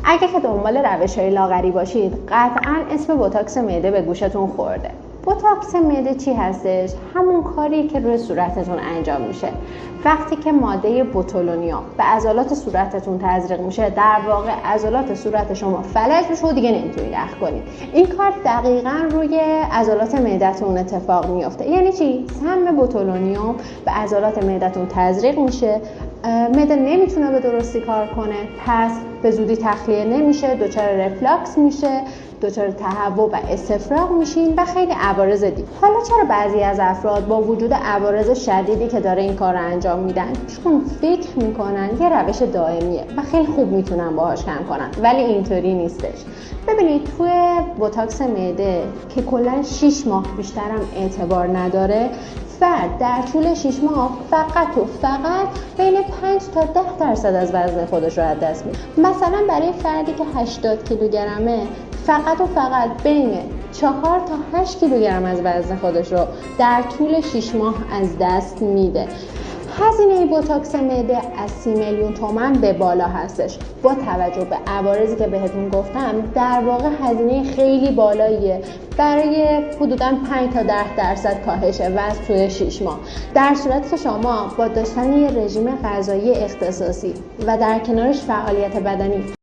اگه که دنبال روش‌های لاغری باشید، قطعاً اسم بوتاکس معده به گوشتون خورده. بوتاکس معده چی هستش؟ همون کاری که روی صورتتون انجام میشه. وقتی که ماده بوتولونیوم به عضلات صورتتون تزریق میشه، در واقع عضلات صورت شما فلج میشه و دیگه نمیتونید یخ کنید. این کار دقیقاً روی عضلات معدتون اتفاق میفته. یعنی چی؟ سم بوتولونیوم به عضلات معدتون تزریق میشه، معده نمیتونه به درستی کار کنه، پس به زودی تخلیه نمیشه، دچار رفلاکس میشه، دچار تهوع و استفراغ میشین و خیلی عوارض دیگه. حالا چرا بعضی از افراد با وجود عوارض شدیدی که داره این کار رو انجام میدن چون فکر میکنن یه روش دائمیه و خیلی خوب میتونن باهاش کم کنن، ولی اینطوری نیستش. ببینید توی بوتاکس معده که کلا 6 ماه بیشتر هم اعتبار نداره، فرد در طول 6 ماه فقط بین 5 تا 10% از وزن خودش رو از دست میده. مثلا برای فردی که 80 کیلوگرمه فقط بین 4 تا 8 کیلوگرم از وزن خودش رو در طول 6 ماه از دست میده. هزینه بوتاکس معده از 30 میلیون تومان به بالا هستش. با توجه به عوارضی که بهتون گفتم، در واقع هزینه خیلی بالاییه برای حدوداً 5 تا 10% کاهش وزن توی 6 ماه. در صورتی که شما با داشتن یه رژیم غذایی اختصاصی و در کنارش فعالیت بدنی